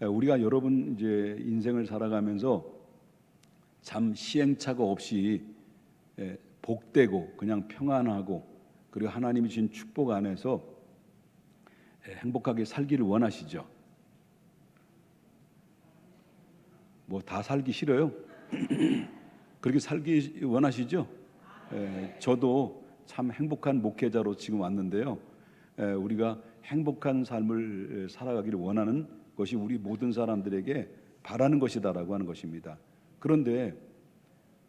우리가 여러분 이제 인생을 살아가면서 참 시행착오 없이 복되고 그냥 평안하고 그리고 하나님이 주신 축복 안에서 행복하게 살기를 원하시죠? 뭐 다 살기 싫어요? 그렇게 살기 원하시죠? 저도 참 행복한 목회자로 지금 왔는데요. 우리가 행복한 삶을 살아가기를 원하는 것이 우리 모든 사람들에게 바라는 것이다라고 하는 것입니다. 그런데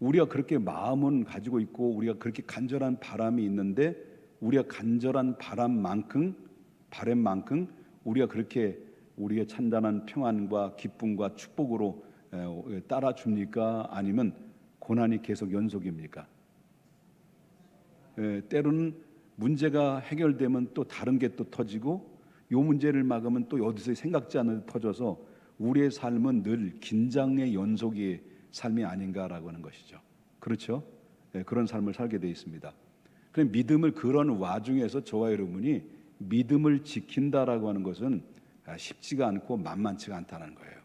우리가 그렇게 마음은 가지고 있고 우리가 그렇게 간절한 바람이 있는데 우리가 간절한 바람만큼 우리가 그렇게 우리의 찬단한 평안과 기쁨과 축복으로 따라줍니까? 아니면 고난이 계속 연속입니까? 때로는 문제가 해결되면 또 다른 게 또 터지고 요 문제를 막으면 또 어디서 생각지 않은 데 터져서 우리의 삶은 늘 긴장의 연속의 삶이 아닌가라고 하는 것이죠. 그렇죠? 그런 삶을 살게 되어 있습니다. 그럼 믿음을 그런 와중에서 저와 여러분이 믿음을 지킨다라고 하는 것은 쉽지가 않고 만만치가 않다는 거예요.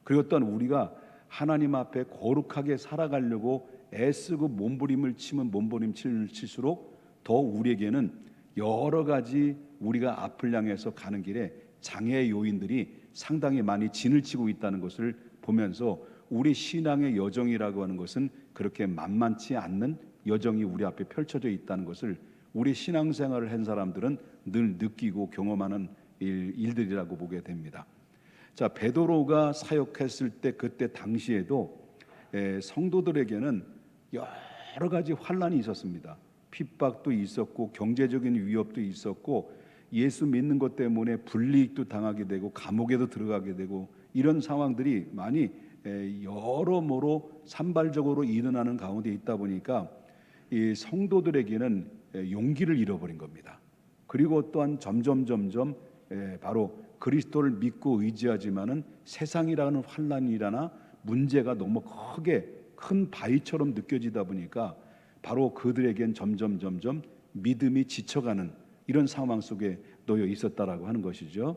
그리고 또한 우리가 하나님 앞에 거룩하게 살아가려고 애쓰고 몸부림을 치면 몸부림을 칠수록 더 우리에게는 여러 가지 우리가 앞을 향해서 가는 길에 장애 요인들이 상당히 많이 진을 치고 있다는 것을 보면서 우리 신앙의 여정이라고 하는 것은 그렇게 만만치 않는 여정이 우리 앞에 펼쳐져 있다는 것을 우리 신앙생활을 한 사람들은 늘 느끼고 경험하는 일들이라고 보게 됩니다. 자, 베드로가 사역했을 때 그때 당시에도 성도들에게는 여러 가지 환난이 있었습니다. 핍박도 있었고 경제적인 위협도 있었고 예수 믿는 것 때문에 불이익도 당하게 되고 감옥에도 들어가게 되고 이런 상황들이 많이 여러모로 산발적으로 일어나는 가운데 있다 보니까 이 성도들에게는 용기를 잃어버린 겁니다. 그리고 또한 점점 바로 그리스도를 믿고 의지하지만은 세상이라는 환난이라나 문제가 너무 크게 큰 바위처럼 느껴지다 보니까 바로 그들에겐 점점 믿음이 지쳐가는 이런 상황 속에 놓여 있었다라고 하는 것이죠.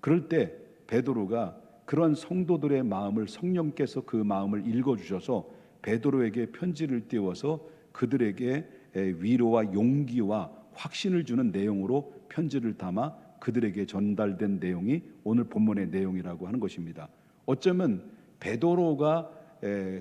그럴 때 베드로가 그런 성도들의 마음을 성령께서 그 마음을 읽어주셔서 베드로에게 편지를 띄워서 그들에게 위로와 용기와 확신을 주는 내용으로 편지를 담아 그들에게 전달된 내용이 오늘 본문의 내용이라고 하는 것입니다. 어쩌면 베드로가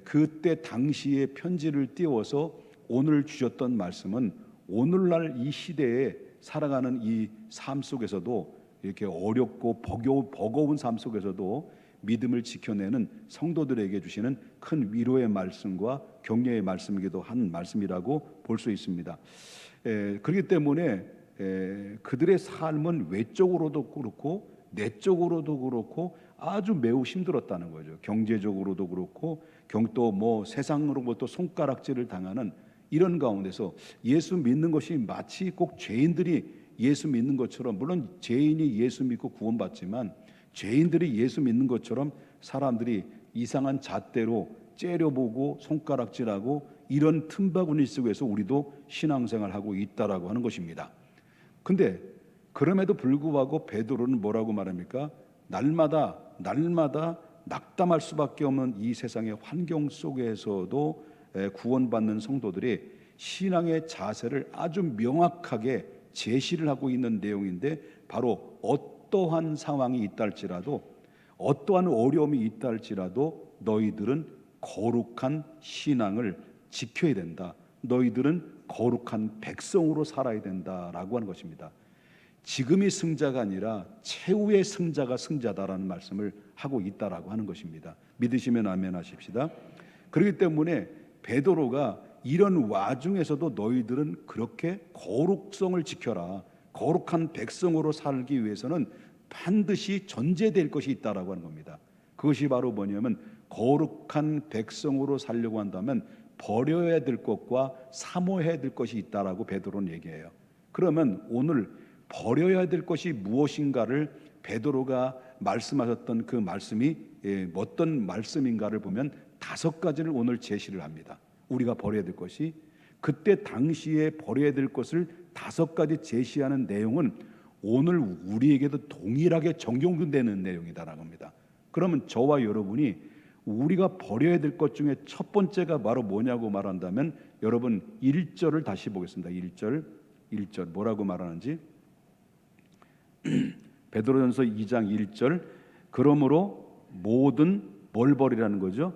그때 당시에 편지를 띄워서 오늘 주셨던 말씀은 오늘날 이 시대에 살아가는 이 삶 속에서도 이렇게 어렵고 버거운 삶 속에서도 믿음을 지켜내는 성도들에게 주시는 큰 위로의 말씀과 격려의 말씀이기도 한 말씀이라고 볼 수 있습니다. 그렇기 때문에 그들의 삶은 외적으로도 그렇고 내적으로도 그렇고 아주 매우 힘들었다는 거죠. 경제적으로도 그렇고 또 뭐 세상으로부터 손가락질을 당하는 이런 가운데서 예수 믿는 것이 마치 꼭 죄인들이 예수 믿는 것처럼, 물론 죄인이 예수 믿고 구원받지만 죄인들이 예수 믿는 것처럼 사람들이 이상한 잣대로 째려보고 손가락질하고 이런 틈바구니 속에서 우리도 신앙생활하고 있다라고 하는 것입니다. 근데 그럼에도 불구하고 베드로는 뭐라고 말합니까? 날마다 낙담할 수밖에 없는 이 세상의 환경 속에서도 구원받는 성도들이 신앙의 자세를 아주 명확하게 제시를 하고 있는 내용인데, 바로 어떠한 상황이 있다 할지라도, 어떠한 어려움이 있다 할지라도 너희들은 거룩한 신앙을 지켜야 된다. 너희들은 거룩한 백성으로 살아야 된다라고 하는 것입니다. 지금이 승자가 아니라 최후의 승자가 승자다라는 말씀을 하고 있다라고 하는 것입니다. 믿으시면 아멘 하십시다. 그렇기 때문에 베드로가 이런 와중에서도 너희들은 그렇게 거룩성을 지켜라. 거룩한 백성으로 살기 위해서는 반드시 전제될 것이 있다라고 하는 겁니다. 그것이 바로 뭐냐면 거룩한 백성으로 살려고 한다면 버려야 될 것과 사모해야 될 것이 있다라고 베드로는 얘기해요. 그러면 오늘 버려야 될 것이 무엇인가를 베드로가 말씀하셨던 그 말씀이 어떤 말씀인가를 보면 5가지를 오늘 제시를 합니다. 우리가 버려야 될 것이, 그때 당시에 버려야 될 것을 5가지 제시하는 내용은 오늘 우리에게도 동일하게 적용되는 내용이다라고 합니다. 그러면 저와 여러분이 우리가 버려야 될 것 중에 첫 번째가 바로 뭐냐고 말한다면 여러분 1절을 다시 보겠습니다. 1절 뭐라고 말하는지 베드로전서 2장 1절 그러므로 모든 뭘 버리라는 거죠?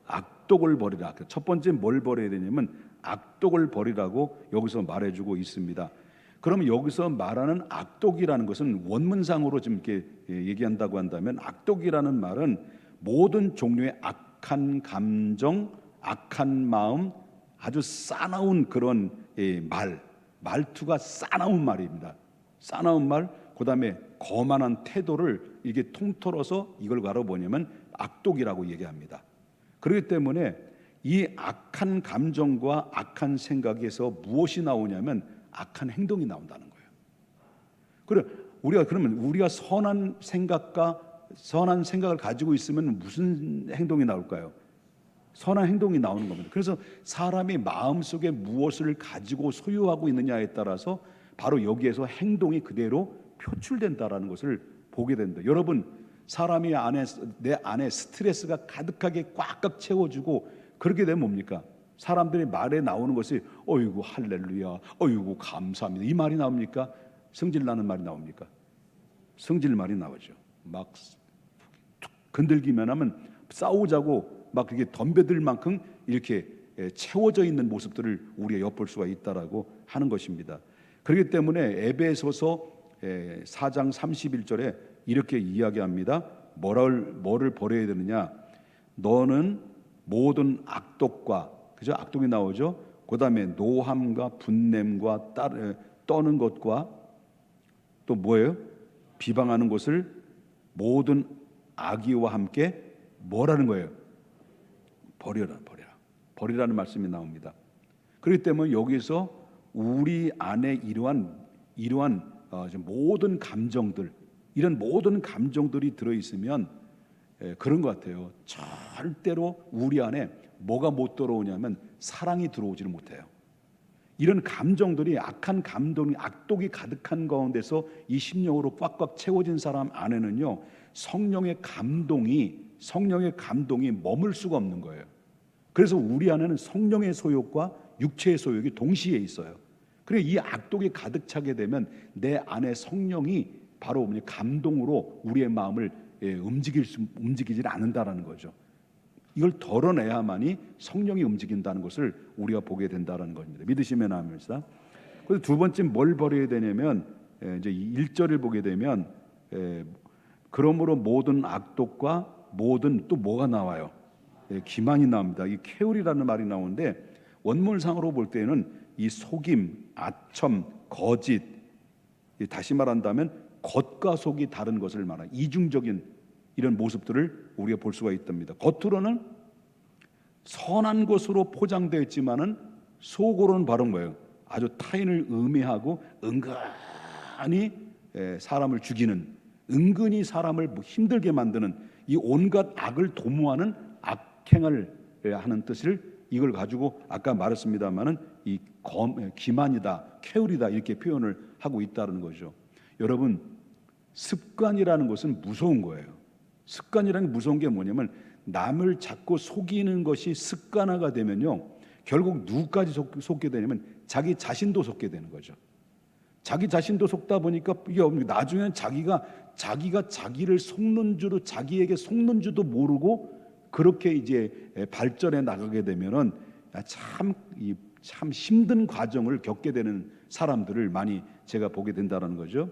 악독을 버리라. 첫 번째 뭘 버려야 되냐면 악독을 버리라고 여기서 말해주고 있습니다. 그러면 여기서 말하는 악독이라는 것은 원문상으로 좀 이렇게 얘기한다고 한다면 악독이라는 말은 모든 종류의 악한 감정, 악한 마음, 아주 싸나운 그런 말투가 싸나운 말입니다. 싸나운 말, 그다음에 거만한 태도를 이게 통틀어서 이걸 바로 뭐냐면 악독이라고 얘기합니다. 그렇기 때문에 이 악한 감정과 악한 생각에서 무엇이 나오냐면 악한 행동이 나온다는 거예요. 그래 우리가 선한 생각을 가지고 있으면 무슨 행동이 나올까요? 선한 행동이 나오는 겁니다. 그래서 사람이 마음속에 무엇을 가지고 소유하고 있느냐에 따라서 바로 여기에서 행동이 그대로 표출된다라는 것을 보게 된다. 여러분, 사람이 내 안에 스트레스가 가득하게 꽉꽉 채워주고 그렇게 되면 뭡니까? 사람들이 말에 나오는 것이 어이구 할렐루야, 어이구 감사합니다 이 말이 나옵니까? 성질나는 말이 나옵니까? 성질 말이 나오죠. 막 건들기만 하면 싸우자고 막 그렇게 덤벼들 만큼 이렇게 채워져 있는 모습들을 우리가 엿볼 수가 있다라고 하는 것입니다. 그렇기 때문에 에베소서 4장 31절에 이렇게 이야기합니다. 뭐를 버려야 되느냐? 너는 모든 악독과, 그죠? 악독이 나오죠. 그 다음에 노함과 분냄과 떠는 것과 또 뭐예요? 비방하는 것을 모든 악의와 함께 뭐라는 거예요? 버리라는 말씀이 나옵니다. 그렇기 때문에 여기서 우리 안에 이러한 모든 감정들, 이런 모든 감정들이 들어있으면 그런 것 같아요. 절대로 우리 안에 뭐가 못 들어오냐면 사랑이 들어오지를 못해요. 이런 감정들이 악한 감동이 악독이 가득한 가운데서 이 심령으로 꽉꽉 채워진 사람 안에는요 성령의 감동이 머물 수가 없는 거예요. 그래서 우리 안에는 성령의 소욕과 육체의 소욕이 동시에 있어요. 그래 이 악독이 가득 차게 되면 내 안에 성령이 바로 감동으로 우리의 마음을 움직이질 않는다라는 거죠. 이걸 덜어내야만이 성령이 움직인다는 것을 우리가 보게 된다는 겁니다. 믿으시면 합니다. 그래서 두 번째 뭘 버려야 되냐면 이제 1절을 보게 되면 그러므로 모든 악독과 모든 또 뭐가 나와요? 기만이 나옵니다. 이 케울이라는 말이 나오는데 원문상으로 볼 때는 이 속임, 아첨, 거짓, 다시 말한다면 겉과 속이 다른 것을 말하는 이중적인 이런 모습들을 우리가 볼 수가 있답니다. 겉으로는 선한 것으로 포장되어 있지만은 속으로는 바로 뭐예요? 아주 타인을 음해하고 은근히 사람을 죽이는, 은근히 사람을 힘들게 만드는 이 온갖 악을 도모하는 악행을 하는 뜻을 이걸 가지고 아까 말했습니다만은 이 기만이다, 케울이다 이렇게 표현을 하고 있다는 거죠. 여러분, 습관이라는 것은 무서운 거예요. 습관이라는 게 무서운 게 뭐냐면 남을 자꾸 속이는 것이 습관화가 되면요 결국 누구까지 속게 되냐면 자기 자신도 속게 되는 거죠. 자기 자신도 속다 보니까 이게 나중에는 자기가 자기를 속는 줄로 자기에게 속는 줄도 모르고 그렇게 이제 발전해 나가게 되면은 참 힘든 과정을 겪게 되는 사람들을 많이 제가 보게 된다는 거죠.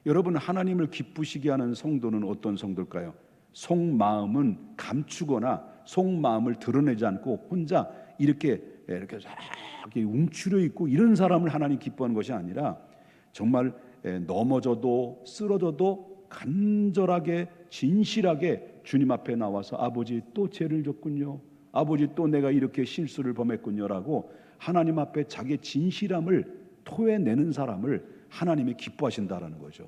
여러분, 하나님을 기쁘시게 하는 성도는 어떤 성도일까요? 속마음은 감추거나 속마음을 드러내지 않고 혼자 이렇게 움츠려 있고 이런 사람을 하나님 기뻐하는 것이 아니라 정말 넘어져도 쓰러져도 간절하게 진실하게 주님 앞에 나와서 아버지 또 죄를 졌군요, 아버지 또 내가 이렇게 실수를 범했군요라고 하나님 앞에 자기의 진실함을 토해내는 사람을 하나님이 기뻐하신다라는 거죠.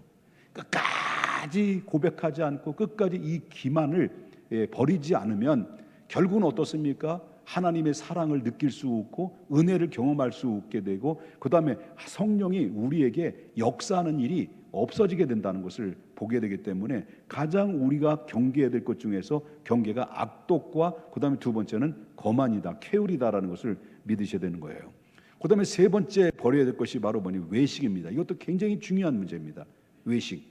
끝까지 고백하지 않고 끝까지 이 기만을 버리지 않으면 결국은 어떻습니까? 하나님의 사랑을 느낄 수 없고 은혜를 경험할 수 없게 되고 그 다음에 성령이 우리에게 역사하는 일이 없어지게 된다는 것을 보게 되기 때문에 가장 우리가 경계해야 될 것 중에서 경계가 악독과 그다음에 두 번째는 거만이다, 캐울이다라는 것을 믿으셔야 되는 거예요. 그다음에 세 번째 버려야 될 것이 바로 뭐니? 외식입니다. 이것도 굉장히 중요한 문제입니다. 외식.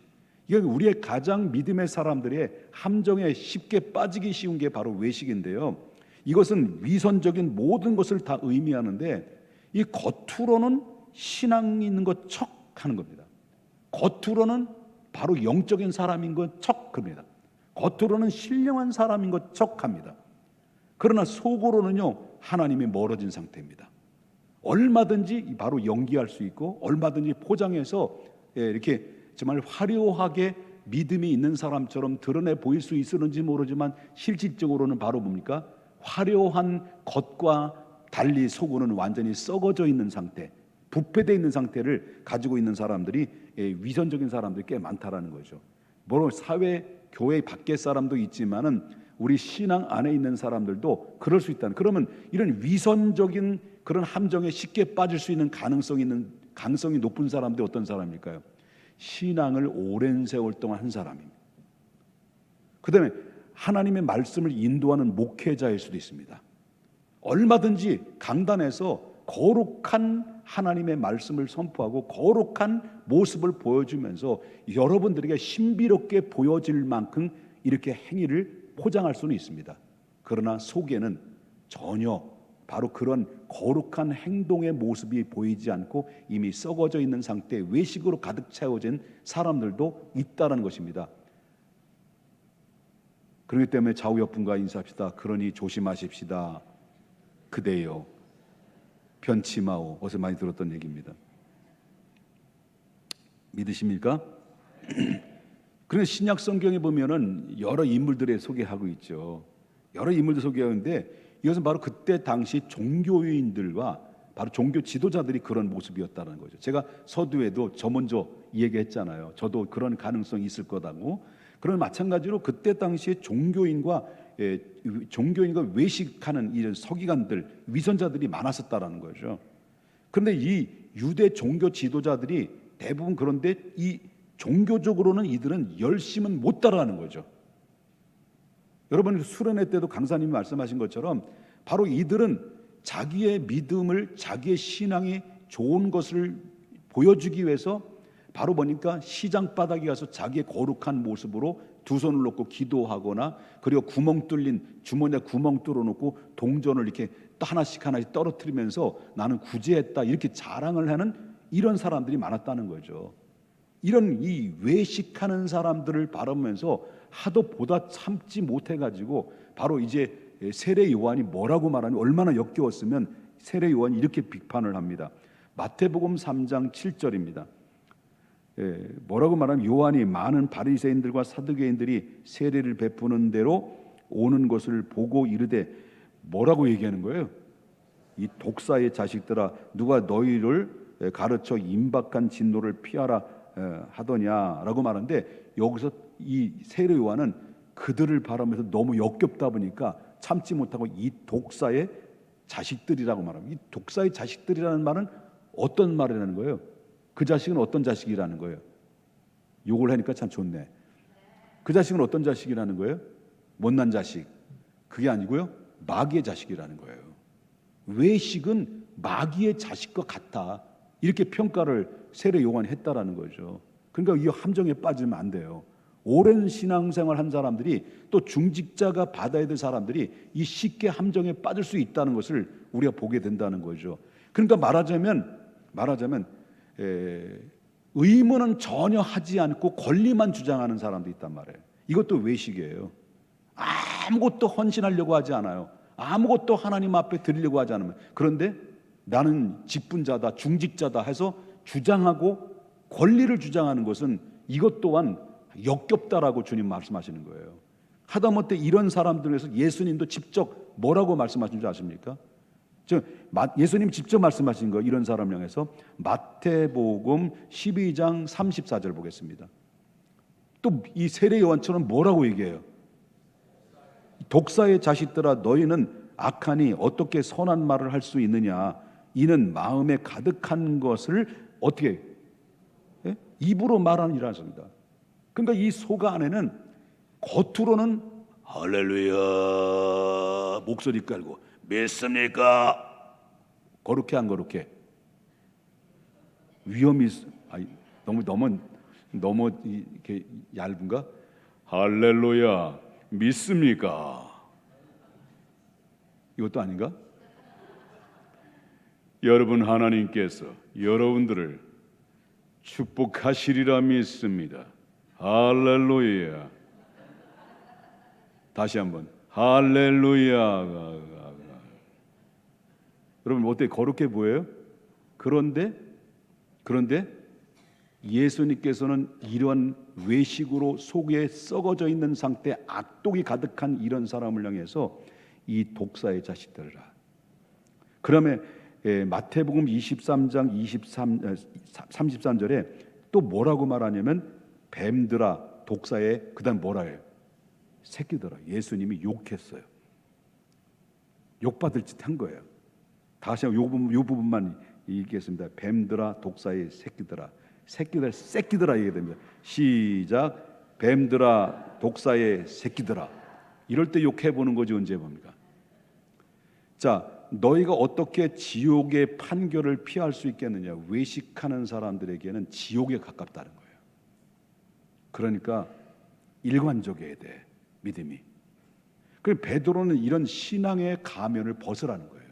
이건 우리의 가장 믿음의 사람들의 함정에 쉽게 빠지기 쉬운 게 바로 외식인데요. 이것은 위선적인 모든 것을 다 의미하는데 이 겉으로는 신앙이 있는 것 척하는 겁니다. 겉으로는 바로 영적인 사람인 것 척합니다. 겉으로는 신령한 사람인 것 척합니다. 그러나 속으로는요 하나님이 멀어진 상태입니다. 얼마든지 바로 연기할 수 있고 얼마든지 포장해서 이렇게 정말 화려하게 믿음이 있는 사람처럼 드러내 보일 수 있을는지 모르지만 실질적으로는 바로 뭡니까? 화려한 겉과 달리 속으로는 완전히 썩어져 있는 상태, 부패되어 있는 상태를 가지고 있는 사람들이 위선적인 사람들이 꽤 많다라는 거죠. 물론 사회, 교회 밖의 사람도 있지만은 우리 신앙 안에 있는 사람들도 그럴 수 있다는. 그러면 이런 위선적인 그런 함정에 쉽게 빠질 수 있는 가능성이 높은 사람들이 어떤 사람일까요? 신앙을 오랜 세월 동안 한 사람입니다. 그 다음에 하나님의 말씀을 인도하는 목회자일 수도 있습니다. 얼마든지 강단에서 거룩한 하나님의 말씀을 선포하고 거룩한 모습을 보여주면서 여러분들에게 신비롭게 보여질 만큼 이렇게 행위를 포장할 수는 있습니다. 그러나 속에는 전혀 바로 그런 거룩한 행동의 모습이 보이지 않고 이미 썩어져 있는 상태에 외식으로 가득 채워진 사람들도 있다는 것입니다. 그렇기 때문에 좌우옆분과 인사합시다. 그러니 조심하십시다. 그대여 변치 마오. 어제 많이 들었던 얘기입니다. 믿으십니까? 그런데 신약 성경에 보면은 여러 인물들을 소개하고 있죠. 여러 인물들 소개하는데 이것은 바로 그때 당시 종교인들과 바로 종교 지도자들이 그런 모습이었다는 거죠. 제가 서두에도 저 먼저 얘기했잖아요. 저도 그런 가능성이 있을 거다고. 그런 마찬가지로 그때 당시에 종교인과 외식하는 이런 서기관들, 위선자들이 많았었다라는 거죠. 그런데 이 유대 종교 지도자들이 대부분 그런데 이 종교적으로는 이들은 열심은 못 따라하는 거죠. 여러분 수련회 때도 강사님이 말씀하신 것처럼 바로 이들은 자기의 믿음을, 자기의 신앙이 좋은 것을 보여주기 위해서 바로 보니까 시장 바닥에 가서 자기의 거룩한 모습으로 두 손을 놓고 기도하거나 그리고 구멍 뚫린 주머니에 구멍 뚫어놓고 동전을 이렇게 하나씩 떨어뜨리면서 나는 구제했다 이렇게 자랑을 하는 이런 사람들이 많았다는 거죠. 이런 이 외식하는 사람들을 바라보면서 하도 보다 참지 못해가지고 바로 이제 세례 요한이 뭐라고 말하니 얼마나 역겨웠으면 세례 요한이 이렇게 비판을 합니다. 마태복음 3장 7절입니다. 뭐라고 말하면 요한이 많은 바리새인들과 사두개인들이 세례를 베푸는 대로 오는 것을 보고 이르되 뭐라고 얘기하는 거예요? 이 독사의 자식들아 누가 너희를 가르쳐 임박한 진노를 피하라 하더냐라고 말하는데 여기서 이 세례 요한은 그들을 바라면서 너무 역겹다 보니까 참지 못하고 이 독사의 자식들이라고 말합니다. 이 독사의 자식들이라는 말은 어떤 말이라는 거예요? 그 자식은 어떤 자식이라는 거예요? 욕을 하니까 참 좋네. 그 자식은 어떤 자식이라는 거예요? 못난 자식. 그게 아니고요. 마귀의 자식이라는 거예요. 외식은 마귀의 자식과 같다. 이렇게 평가를 세례 요한이 했다라는 거죠. 그러니까 이 함정에 빠지면 안 돼요. 오랜 신앙생활 한 사람들이 또 중직자가 받아야 될 사람들이 이 쉽게 함정에 빠질 수 있다는 것을 우리가 보게 된다는 거죠. 그러니까 말하자면 의무는 전혀 하지 않고 권리만 주장하는 사람도 있단 말이에요. 이것도 외식이에요. 아무것도 헌신하려고 하지 않아요. 아무것도 하나님 앞에 드리려고 하지 않으면. 그런데 나는 직분자다, 중직자다 해서 주장하고 권리를 주장하는 것은 이것 또한 역겹다라고 주님 말씀하시는 거예요. 하다못해 이런 사람들에서 예수님도 직접 뭐라고 말씀하신 줄 아십니까? 예수님 직접 말씀하신 거 이런 사람 향해서 마태복음 12장 34절 보겠습니다. 또 이 세례 요한처럼 뭐라고 얘기해요? 독사의 자식들아 너희는 악하니 어떻게 선한 말을 할 수 있느냐? 이는 마음에 가득한 것을 어떻게 입으로 말하느니라 하십니다. 그러니까 이 속 안에는 겉으로는 할렐루야 목소리 깔고 믿습니까? 거룩해 안 거룩해? 위험이 너무 이렇게 얇은가? 할렐루야 믿습니까? 이것도 아닌가? 여러분 하나님께서 여러분들을 축복하시리라 믿습니다. 할렐루야. 다시 한번 할렐루야. 여러분 어때? 거룩해 보여요? 그런데 예수님께서는 이런 외식으로 속에 썩어져 있는 상태, 악독이 가득한 이런 사람을 향해서 이 독사의 자식들아. 그러면 마태복음 23장 33절에 또 뭐라고 말하냐면 뱀들아 독사의 그다음 뭐라 해요? 새끼들아. 예수님이 욕했어요. 욕받을 짓 한 거예요. 다시 한번 요 부분만 읽겠습니다. 뱀들아 독사의 새끼들아. 새끼들아 얘기해야 됩니다. 시작. 뱀들아 독사의 새끼들아. 이럴 때 욕해보는 거지 언제 봅니까? 자, 너희가 어떻게 지옥의 판결을 피할 수 있겠느냐? 외식하는 사람들에게는 지옥에 가깝다는 거예요. 그러니까 일관적이어야 돼, 믿음이. 그래서 베드로는 이런 신앙의 가면을 벗으라는 거예요.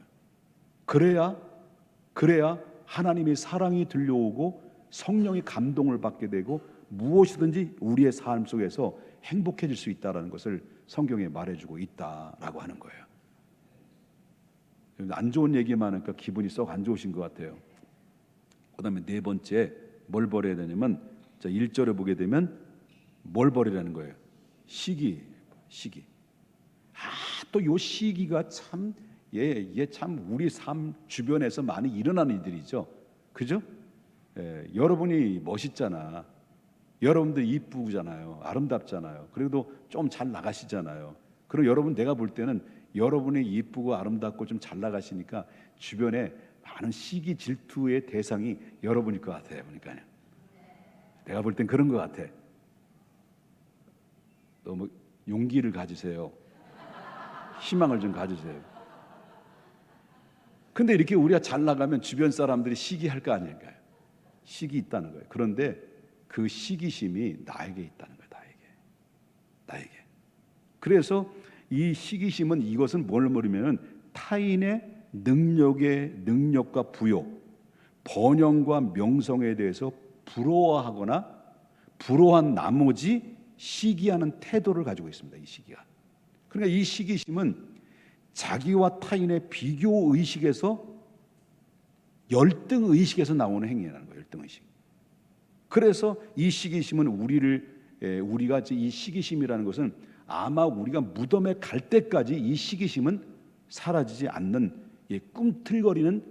그래야 하나님의 사랑이 들려오고 성령의 감동을 받게 되고 무엇이든지 우리의 삶 속에서 행복해질 수 있다는 것을 성경에 말해주고 있다라고 하는 거예요. 안 좋은 얘기만 하니까 기분이 썩 안 좋으신 것 같아요. 그 다음에 네 번째 뭘 버려야 되냐면, 자 1절에 보게 되면 뭘 버리라는 거예요? 시기. 또 요 시기가 참 얘 참 우리 삶 주변에서 많이 일어나는 일들이죠. 그죠? 여러분이 멋있잖아. 여러분들 이쁘잖아요. 아름답잖아요. 그래도 좀 잘 나가시잖아요. 그리고 여러분 내가 볼 때는 여러분이 이쁘고 아름답고 좀 잘 나가시니까 주변에 많은 시기 질투의 대상이 여러분일 것 같아요. 보니까요. 내가 볼 땐 그런 것 같아. 너무 용기를 가지세요. 희망을 좀 가지세요. 근데 이렇게 우리가 잘 나가면 주변 사람들이 시기할 거 아닐까요? 시기 있다는 거예요. 그런데 그 시기심이 나에게 있다는 거예요. 나에게. 그래서 이 시기심은 이것은 뭘 모르면은 타인의 능력과 부요, 번영과 명성에 대해서 부러워하거나 부러워한 나머지 시기하는 태도를 가지고 있습니다. 이 시기가. 그러니까 이 시기심은 자기와 타인의 비교 의식에서 열등 의식에서 나오는 행위라는 거예요. 열등 의식. 그래서 이 시기심은 우리가 이 시기심이라는 것은 아마 우리가 무덤에 갈 때까지 이 시기심은 사라지지 않는 꿈틀거리는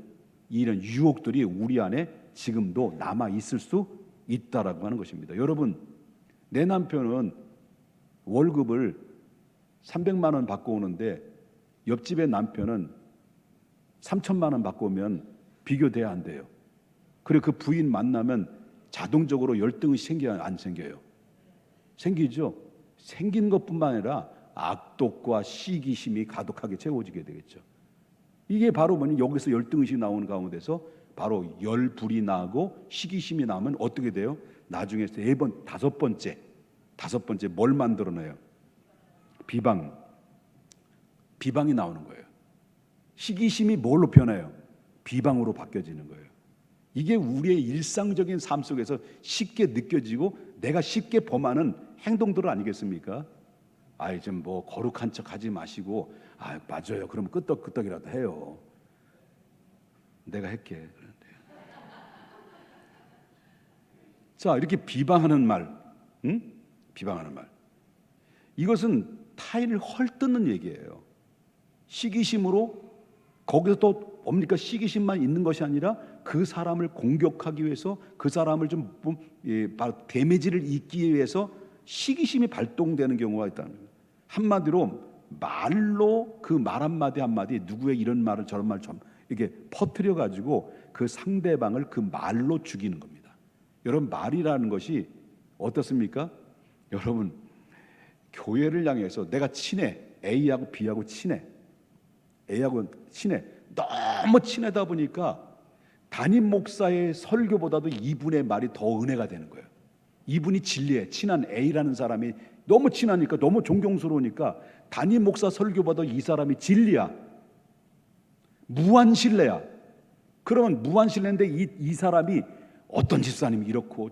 이런 유혹들이 우리 안에 지금도 남아 있을 수 있다라고 하는 것입니다. 여러분, 내 남편은 월급을 300만 원 받고 오는데 옆집의 남편은 3천만 원 받고 오면 비교돼야 안 돼요. 그리고 그 부인 만나면 자동적으로 열등이 생겨요, 안 생겨요? 생기죠. 생긴 것뿐만 아니라 악독과 시기심이 가득하게 채워지게 되겠죠. 이게 바로 뭐냐, 여기서 열등의식이 나오는 가운데서 바로 열불이 나고 시기심이 나면 어떻게 돼요? 나중에 다섯 번째 뭘 만들어내요? 비방이 나오는 거예요. 시기심이 뭘로 변해요? 비방으로 바뀌어지는 거예요. 이게 우리의 일상적인 삶 속에서 쉽게 느껴지고 내가 쉽게 범하는 행동들 아니겠습니까? 좀 뭐 거룩한 척 하지 마시고, 맞아요. 그럼 끄떡끄떡이라도 해요. 내가 할게. 자, 이렇게 비방하는 말, 비방하는 말. 이것은 타인을 헐뜯는 얘기예요. 시기심으로 거기서 또 뭡니까? 시기심만 있는 것이 아니라 그 사람을 공격하기 위해서 그 사람을 좀 데미지를 입기 위해서 시기심이 발동되는 경우가 있다는 거예요. 한마디로 말로 그 말 한마디 누구의 이런 말을 저런 말을 좀 이렇게 퍼뜨려 가지고 그 상대방을 그 말로 죽이는 겁니다. 여러분, 말이라는 것이 어떻습니까? 여러분, 교회를 향해서 내가 친해. A하고 B하고 친해. A하고 친해. 너무 친하다 보니까 담임 목사의 설교보다도 이분의 말이 더 은혜가 되는 거예요. 이분이 진리에 친한 A라는 사람이 너무 친하니까, 너무 존경스러우니까 담임 목사 설교보다 이 사람이 진리야. 무한 신뢰야. 그러면 무한 신뢰인데 이 사람이 어떤 집사님이 이렇고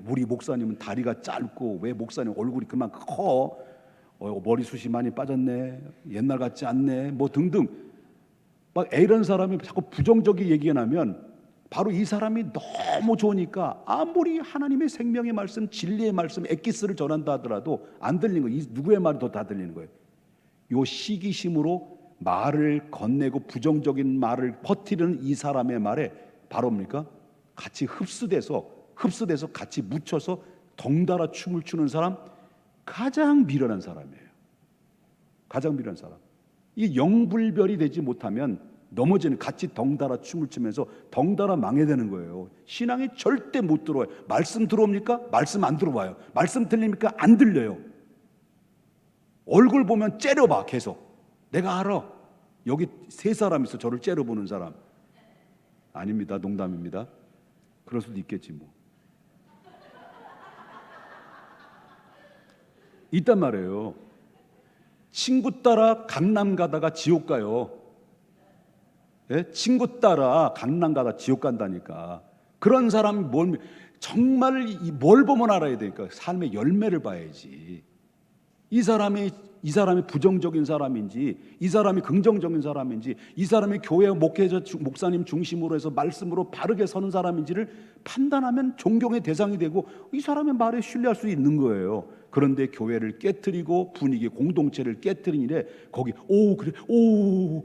우리 목사님은 다리가 짧고 왜 목사님 얼굴이 그만큼 커? 머리숱이 많이 빠졌네. 옛날 같지 않네. 뭐 등등. 막 이런 사람이 자꾸 부정적인 얘기가 나면 바로 이 사람이 너무 좋으니까 아무리 하나님의 생명의 말씀, 진리의 말씀, 엑기스를 전한다 하더라도 안 들리는 거예요. 누구의 말이 더 다 들리는 거예요. 요 시기심으로 말을 건네고 부정적인 말을 퍼뜨리는 이 사람의 말에 바로 뭡니까? 같이 흡수돼서 같이 묻혀서 덩달아 춤을 추는 사람, 가장 미련한 사람이에요. 가장 미련한 사람. 이 영불별이 되지 못하면 넘어지는, 같이 덩달아 춤을 추면서 덩달아 망해되는 거예요. 신앙이 절대 못 들어와요. 말씀 들어옵니까? 말씀 안 들어와요. 말씀 들립니까? 안 들려요. 얼굴 보면 째려봐. 계속. 내가 알아. 여기 세 사람 있어. 저를 째려보는 사람. 아닙니다. 농담입니다. 그럴 수도 있겠지 뭐. 있단 말이에요. 친구 따라 강남 가다가 지옥 가요. 예? 친구 따라 강남 가다 지옥 간다니까. 그런 사람이 정말 뭘 보면 알아야 되니까 삶의 열매를 봐야지. 이 사람이 부정적인 사람인지, 이 사람이 긍정적인 사람인지, 이 사람이 교회 목회자 목사님 중심으로 해서 말씀으로 바르게 서는 사람인지를 판단하면 존경의 대상이 되고 이 사람의 말에 신뢰할 수 있는 거예요. 그런데 교회를 깨트리고 분위기, 공동체를 깨트린 일에 거기 그래 오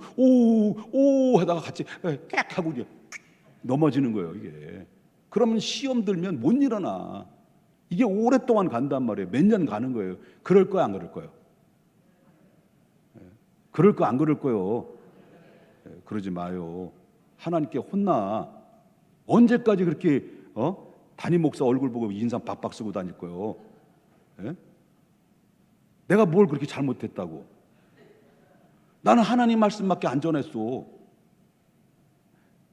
하다가 같이 깍 하고 이제 넘어지는 거예요. 이게 그러면 시험 들면 못 일어나. 이게 오랫동안 간단 말이에요. 몇 년 가는 거예요. 그럴 거야 안 그럴 거예요? 그럴 거 안 그럴 거예요? 그러지 마요. 하나님께 혼나. 언제까지 그렇게 담임 목사 얼굴 보고 인상 박박 쓰고 다닐 거예요? 예? 내가 뭘 그렇게 잘못했다고? 나는 하나님 말씀밖에 안 전했어.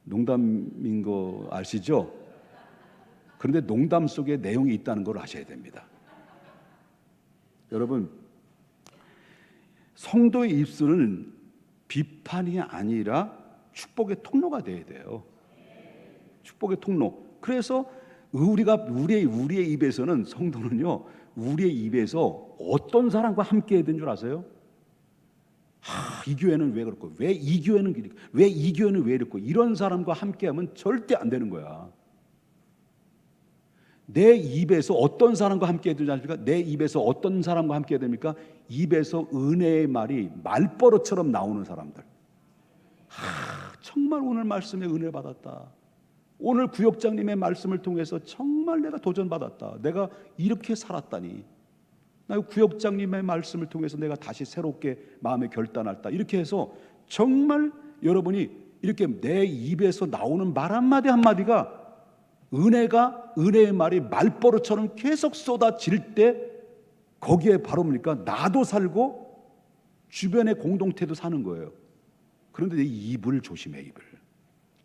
농담인 거 아시죠? 그런데 농담 속에 내용이 있다는 걸 아셔야 됩니다. 여러분, 성도의 입술은 비판이 아니라 축복의 통로가 돼야 돼요. 축복의 통로. 그래서 우리의 입에서는, 성도는요, 우리의 입에서 어떤 사람과 함께 해야 되는 줄 아세요? 이 교회는 왜 그렇고, 왜 이 교회는 왜 이렇고, 이런 사람과 함께하면 절대 안 되는 거야. 내 입에서 어떤 사람과 함께 해야 되지 않습니까? 내 입에서 어떤 사람과 함께 해야 됩니까? 입에서 은혜의 말이 말버릇처럼 나오는 사람들. 정말 오늘 말씀에 은혜 받았다. 오늘 구역장님의 말씀을 통해서 정말 내가 도전받았다. 내가 이렇게 살았다니. 나 구역장님의 말씀을 통해서 내가 다시 새롭게 마음에 결단했다. 이렇게 해서 정말 여러분이 이렇게 내 입에서 나오는 말 한마디 한마디가 은혜의 말이 말버릇처럼 계속 쏟아질 때 거기에 바로 뭡니까? 나도 살고 주변의 공동체도 사는 거예요. 그런데 내 입을 조심해.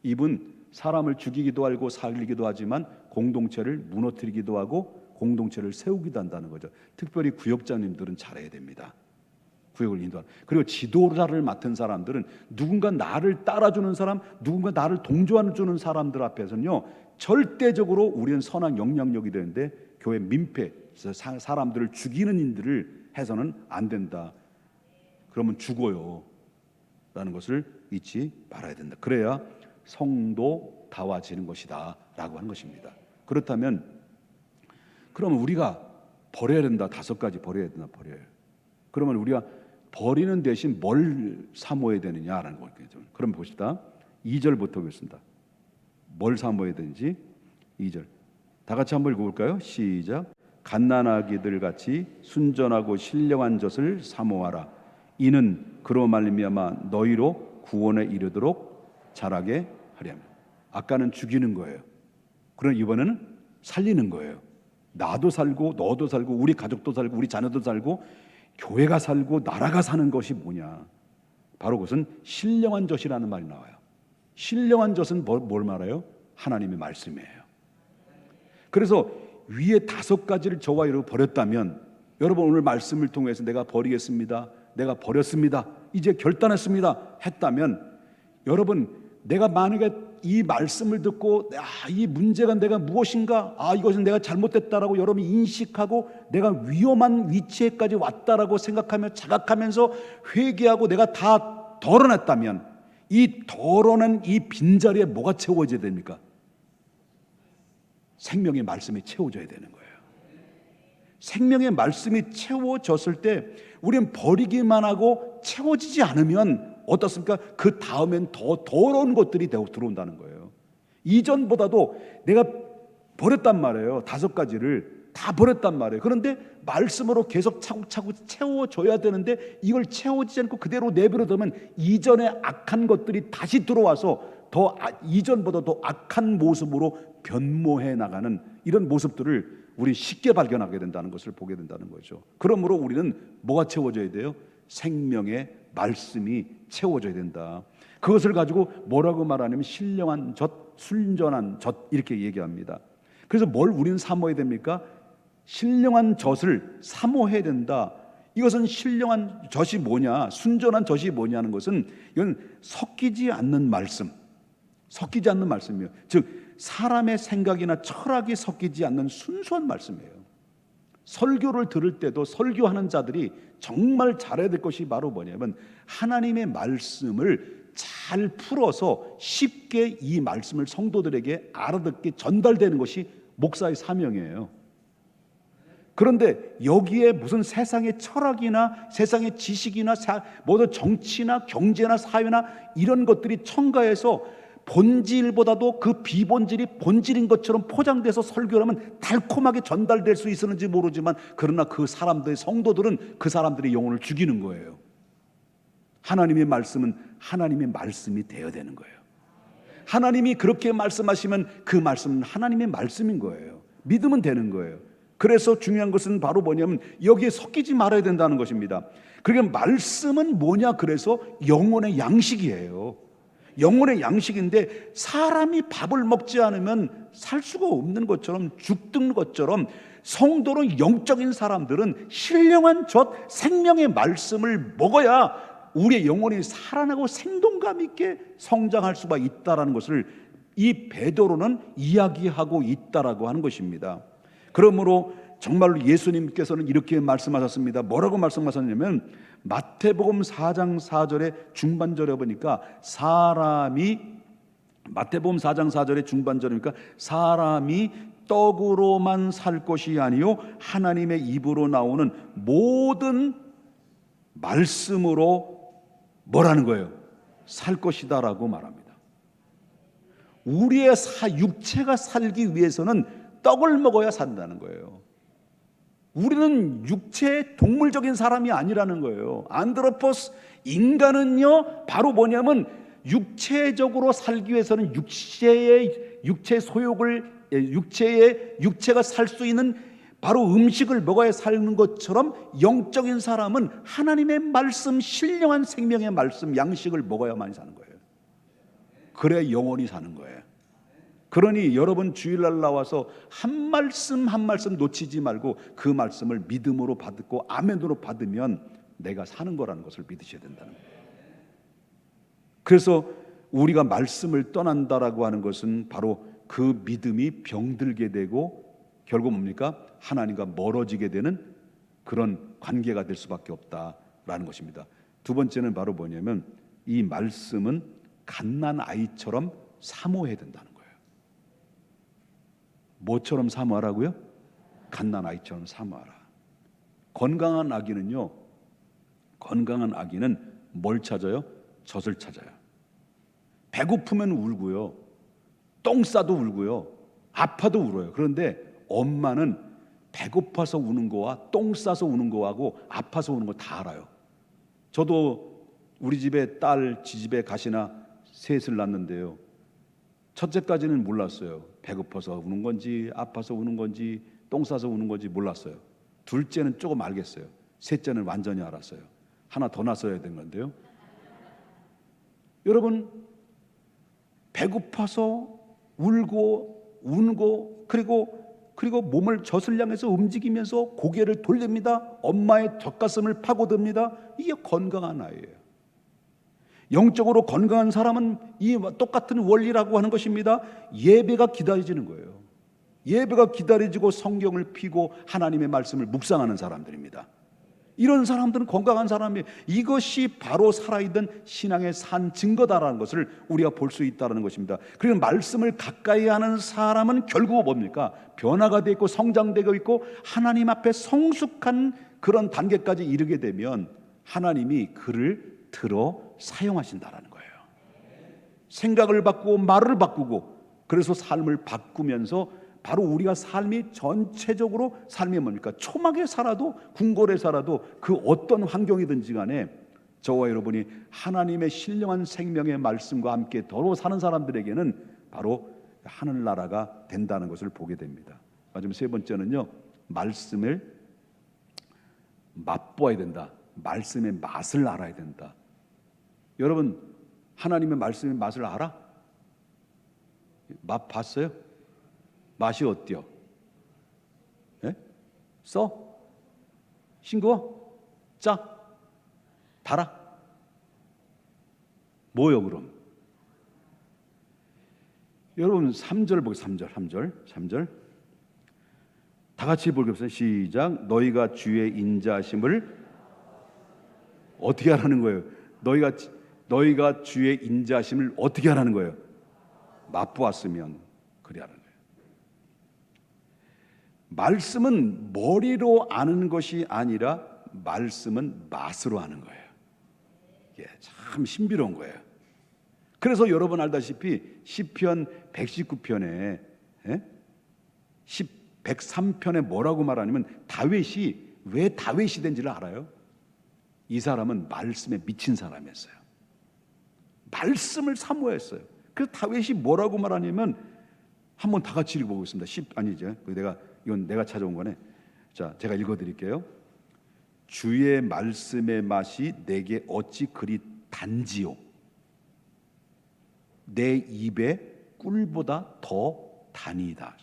입은 사람을 죽이기도 하고 살리기도 하지만 공동체를 무너뜨리기도 하고 공동체를 세우기도 한다는 거죠. 특별히 구역장님들은 잘해야 됩니다. 구역을 인도하는. 그리고 지도자를 맡은 사람들은 누군가 나를 따라주는 사람, 누군가 나를 동조해주는 사람들 앞에서는요, 절대적으로 우리는 선한 영향력이 되는데 교회 민폐, 사람들을 죽이는 일들을 해서는 안 된다. 그러면 죽어요 라는 것을 잊지 말아야 된다. 그래야 성도다워지는 것이다 라고 하는 것입니다. 그렇다면 그러면 우리가 버려야 된다. 5가지 버려야 된다. 버려요. 그러면 우리가 버리는 대신 뭘 사모해야 되느냐라는 거겠죠. 그럼 보십시다. 2절부터 보겠습니다. 뭘 사모해야 되는지 2절. 다 같이 한번 읽어볼까요? 시작. 갓난아기들 같이 순전하고 신령한 젖을 사모하라. 이는 그로 말미암아 너희로 구원에 이르도록 자라게 하려 함이라. 아까는 죽이는 거예요. 그럼 이번에는 살리는 거예요. 나도 살고 너도 살고 우리 가족도 살고 우리 자녀도 살고 교회가 살고 나라가 사는 것이 뭐냐? 바로 그것은 신령한 젖이라는 말이 나와요. 신령한 젖은 뭘 말해요? 하나님의 말씀이에요. 그래서 위에 5가지를 저와 여러분 버렸다면, 여러분 오늘 말씀을 통해서 내가 버리겠습니다, 내가 버렸습니다, 이제 결단했습니다 했다면, 여러분 내가 만약에 이 말씀을 듣고 이 문제가 내가 무엇인가, 이것은 내가 잘못됐다라고 여러분이 인식하고 내가 위험한 위치에까지 왔다라고 생각하며 자각하면서 회개하고 내가 다 덜어냈다면, 이 덜어낸 이 빈자리에 뭐가 채워져야 됩니까? 생명의 말씀이 채워져야 되는 거예요. 생명의 말씀이 채워졌을 때 우리는 버리기만 하고 채워지지 않으면 어떻습니까? 그 다음엔 더 더러운 것들이 들어온다는 거예요. 이전보다도 내가 버렸단 말이에요. 5가지를 다 버렸단 말이에요. 그런데 말씀으로 계속 차곡차곡 채워줘야 되는데 이걸 채워지지 않고 그대로 내버려두면 이전의 악한 것들이 다시 들어와서 이전보다 더 악한 모습으로 변모해 나가는 이런 모습들을 우리 쉽게 발견하게 된다는 것을 보게 된다는 거죠. 그러므로 우리는 뭐가 채워져야 돼요? 생명의 말씀이 채워져야 된다. 그것을 가지고 뭐라고 말하냐면 신령한 젖, 순전한 젖 이렇게 얘기합니다. 그래서 뭘 우리는 사모해야 됩니까? 신령한 젖을 사모해야 된다. 이것은 신령한 젖이 뭐냐, 순전한 젖이 뭐냐는 것은 이건 섞이지 않는 말씀, 섞이지 않는 말씀이에요. 즉 사람의 생각이나 철학이 섞이지 않는 순수한 말씀이에요. 설교를 들을 때도 설교하는 자들이 정말 잘해야 될 것이 바로 뭐냐면 하나님의 말씀을 잘 풀어서 쉽게 이 말씀을 성도들에게 알아듣게 전달되는 것이 목사의 사명이에요. 그런데 여기에 무슨 세상의 철학이나 세상의 지식이나 모든 정치나 경제나 사회나 이런 것들이 첨가해서 본질보다도 그 비본질이 본질인 것처럼 포장돼서 설교를 하면 달콤하게 전달될 수 있었는지 모르지만, 그러나 그 사람들의 성도들은 그 사람들의 영혼을 죽이는 거예요. 하나님의 말씀은 하나님의 말씀이 되어야 되는 거예요. 하나님이 그렇게 말씀하시면 그 말씀은 하나님의 말씀인 거예요. 믿으면 되는 거예요. 그래서 중요한 것은 바로 뭐냐면 여기에 섞이지 말아야 된다는 것입니다. 그러니까 말씀은 뭐냐? 그래서 영혼의 양식이에요. 영혼의 양식인데, 사람이 밥을 먹지 않으면 살 수가 없는 것처럼, 죽는 것처럼 성도는, 영적인 사람들은 신령한 젖, 생명의 말씀을 먹어야 우리의 영혼이 살아나고 생동감 있게 성장할 수가 있다라는 것을 이 베드로는 이야기하고 있다라고 하는 것입니다. 그러므로 정말로 예수님께서는 이렇게 말씀하셨습니다. 뭐라고 말씀하셨냐면 마태복음 4장 4절의 중반절에 보니까 마태복음 4장 4절의 중반절이니까 사람이 떡으로만 살 것이 아니요 하나님의 입으로 나오는 모든 말씀으로 뭐라는 거예요? 살 것이다라고 말합니다. 우리의 육체가 살기 위해서는 떡을 먹어야 산다는 거예요. 우리는 육체 동물적인 사람이 아니라는 거예요. 안드로포스, 인간은요 바로 뭐냐면 육체적으로 살기 위해서는 육체가 살 수 있는 바로 음식을 먹어야 사는 것처럼 영적인 사람은 하나님의 말씀, 신령한 생명의 말씀, 양식을 먹어야만 사는 거예요. 그래야 영원히 사는 거예요. 그러니 여러분 주일날 나와서 한 말씀 한 말씀 놓치지 말고 그 말씀을 믿음으로 받고 아멘으로 받으면 내가 사는 거라는 것을 믿으셔야 된다는 거예요. 그래서 우리가 말씀을 떠난다라고 하는 것은 바로 그 믿음이 병들게 되고 결국 뭡니까? 하나님과 멀어지게 되는 그런 관계가 될 수밖에 없다라는 것입니다. 두 번째는 바로 뭐냐면 이 말씀은 갓난 아이처럼 사모해야 된다는 거예요. 뭐처럼 사모하라고요? 갓난 아이처럼 사모하라. 건강한 아기는 뭘 찾아요? 젖을 찾아요. 배고프면 울고요, 똥 싸도 울고요, 아파도 울어요. 그런데 엄마는 배고파서 우는 거와 똥 싸서 우는 거하고 아파서 우는 거 다 알아요. 저도 우리 집에 딸 지집에 가시나 셋을 낳는데요, 첫째까지는 몰랐어요. 배고파서 우는 건지 아파서 우는 건지 똥 싸서 우는 건지 몰랐어요. 둘째는 조금 알겠어요. 셋째는 완전히 알았어요. 하나 더 낳았어야 된 건데요. 여러분, 배고파서 울고 운고 그리고 몸을 젖을 향해서 움직이면서 고개를 돌립니다. 엄마의 젖가슴을 파고듭니다. 이게 건강한 아이예요. 영적으로 건강한 사람은 이 똑같은 원리라고 하는 것입니다. 예배가 기다려지는 거예요. 예배가 기다려지고 성경을 피고 하나님의 말씀을 묵상하는 사람들입니다. 이런 사람들은 건강한 사람이에요. 이것이 바로 살아있는 신앙의 산 증거다라는 것을 우리가 볼 수 있다는 것입니다. 그리고 말씀을 가까이 하는 사람은 결국 뭡니까? 변화가 되고 성장되고 있고 하나님 앞에 성숙한 그런 단계까지 이르게 되면 하나님이 그를 들어 사용하신다라는 거예요. 생각을 바꾸고 말을 바꾸고 그래서 삶을 바꾸면서 바로 우리가 삶이 전체적으로 삶이 뭡니까? 초막에 살아도 궁궐에 살아도 그 어떤 환경이든지 간에 저와 여러분이 하나님의 신령한 생명의 말씀과 함께 더러 사는 사람들에게는 바로 하늘나라가 된다는 것을 보게 됩니다. 마지막 세 번째는요, 말씀을 맛보아야 된다. 말씀의 맛을 알아야 된다. 여러분, 하나님의 말씀의 맛을 알아? 맛 봤어요? 맛이 어때요? 예? 써? 싱거워? 짜? 달아? 뭐요 그럼? 여러분 3절 보세요. 3절 다 같이 보겠습니다. 시작. 너희가 주의 인자하심을 어떻게 하라는 거예요? 너희가 주의 인자하심을 어떻게 하라는 거예요? 맛보았으면 그리 하라는 거예요. 말씀은 머리로 아는 것이 아니라 말씀은 맛으로 아는 거예요. 이게 참 신비로운 거예요. 그래서 여러분 알다시피 시편 119편에 103편에 뭐라고 말하냐면 다윗이 왜 다윗이 된지를 알아요? 이 사람은 말씀에 미친 사람이었어요. 말씀을 사모했어요. 그래서 다윗이 뭐라고 말하냐면 한번 다 같이 읽어보겠습니다. 이건 내가 찾아온 거네. 자, 제가 읽어드릴게요. 주의 말씀의 맛이 내게 어찌 그리 단지요. 내 입에 꿀보다 더 단이다.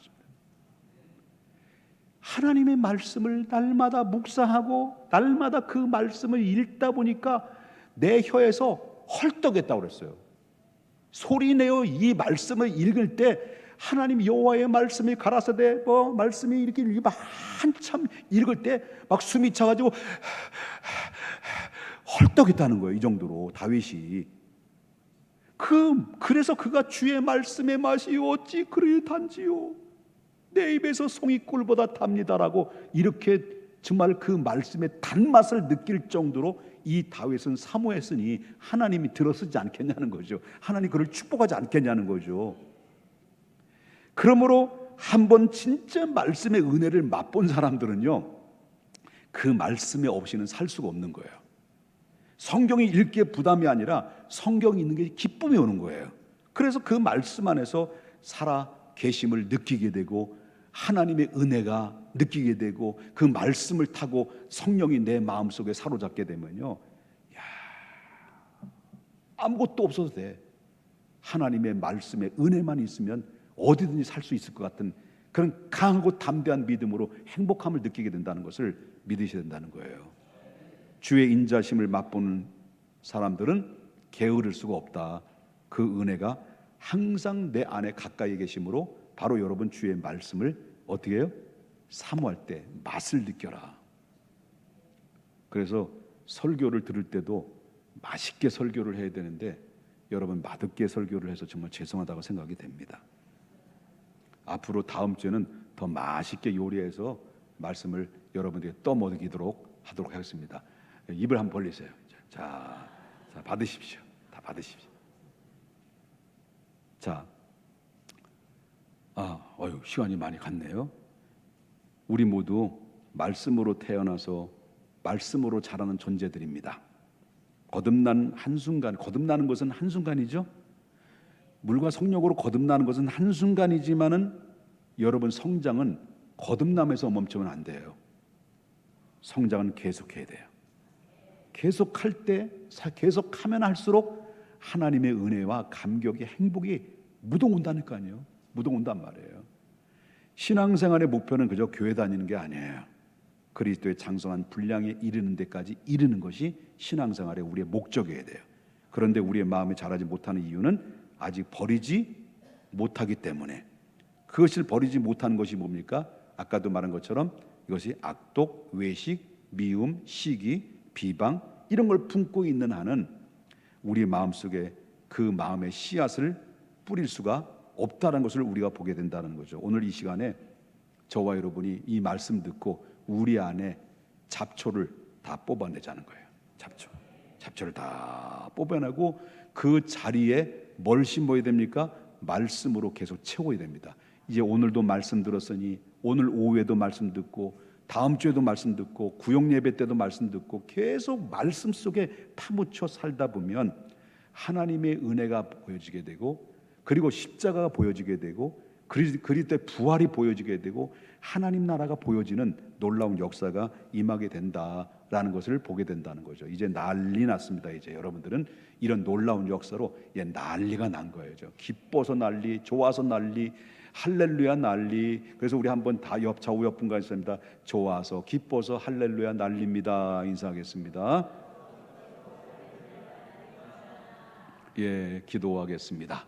하나님의 말씀을 날마다 묵상하고 날마다 그 말씀을 읽다 보니까 내 혀에서 헐떡했다고 그랬어요. 소리내어 이 말씀을 읽을 때 하나님 여호와의 말씀이 가라사대 말씀이 이렇게 한참 읽을 때 막 숨이 차가지고 헐떡했다는 거예요. 이 정도로 다윗이 그래서 그가 주의 말씀의 맛이 어찌 그리 단지요 내 입에서 송이꿀보다 답니다라고 이렇게 정말 그 말씀의 단맛을 느낄 정도로 이 다윗은 사모했으니 하나님이 들어서지 않겠냐는 거죠. 하나님 그를 축복하지 않겠냐는 거죠. 그러므로 한번 진짜 말씀의 은혜를 맛본 사람들은요, 그 말씀에 없이는 살 수가 없는 거예요. 성경이 읽기에 부담이 아니라 성경이 있는 게 기쁨이 오는 거예요. 그래서 그 말씀 안에서 살아 계심을 느끼게 되고 하나님의 은혜가 느끼게 되고 그 말씀을 타고 성령이 내 마음속에 사로잡게 되면요, 아무것도 없어도 돼. 하나님의 말씀에 은혜만 있으면 어디든지 살 수 있을 것 같은 그런 강하고 담대한 믿음으로 행복함을 느끼게 된다는 것을 믿으셔야 된다는 거예요. 주의 인자심을 맛보는 사람들은 게으를 수가 없다. 그 은혜가 항상 내 안에 가까이 계심으로 바로 여러분 주의 말씀을 어떻게 해요? 사모할 때 맛을 느껴라. 그래서 설교를 들을 때도 맛있게 설교를 해야 되는데 여러분 맛없게 설교를 해서 정말 죄송하다고 생각이 됩니다. 앞으로 다음 주에는 더 맛있게 요리해서 말씀을 여러분들에게 떠먹이도록 하도록 하겠습니다. 입을 한번 벌리세요. 자 받으십시오. 다 받으십시오. 자, 시간이 많이 갔네요. 우리 모두 말씀으로 태어나서 말씀으로 자라는 존재들입니다. 거듭난 한순간, 거듭나는 것은 한순간이죠. 물과 성령으로 거듭나는 것은 한순간이지만은 여러분 성장은 거듭남에서 멈추면 안 돼요. 성장은 계속해야 돼요. 계속할 때, 계속하면 할수록 하나님의 은혜와 감격이, 행복이 묻어온다는 거 아니에요. 묻어온단 말이에요. 신앙생활의 목표는 그저 교회 다니는 게 아니에요. 그리스도의 장성한 분량에 이르는 데까지 이르는 것이 신앙생활의 우리의 목적이어야 돼요. 그런데 우리의 마음이 자라지 못하는 이유는 아직 버리지 못하기 때문에. 그것을 버리지 못하는 것이 뭡니까? 아까도 말한 것처럼 이것이 악독, 외식, 미움, 시기, 비방 이런 걸 품고 있는 한은 우리 마음속에 그 마음의 씨앗을 뿌릴 수가 없다는 것을 우리가 보게 된다는 거죠. 오늘 이 시간에 저와 여러분이 이 말씀 듣고 우리 안에 잡초를 다 뽑아내자는 거예요. 잡초를 다 뽑아내고 그 자리에 뭘 심어야 됩니까? 말씀으로 계속 채워야 됩니다. 이제 오늘도 말씀 들었으니 오늘 오후에도 말씀 듣고 다음 주에도 말씀 듣고 구역 예배 때도 말씀 듣고 계속 말씀 속에 파묻혀 살다 보면 하나님의 은혜가 보여지게 되고, 그리고 십자가가 보여지게 되고, 그리스도의 부활이 보여지게 되고 하나님 나라가 보여지는 놀라운 역사가 임하게 된다라는 것을 보게 된다는 거죠. 이제 난리 났습니다. 이제 여러분들은 이런 놀라운 역사로 난리가 난 거예요. 기뻐서 난리, 좋아서 난리, 할렐루야 난리. 그래서 우리 한번 다 좌우 옆분과 있습니다. 좋아서 기뻐서 할렐루야 난리입니다. 인사하겠습니다. 기도하겠습니다.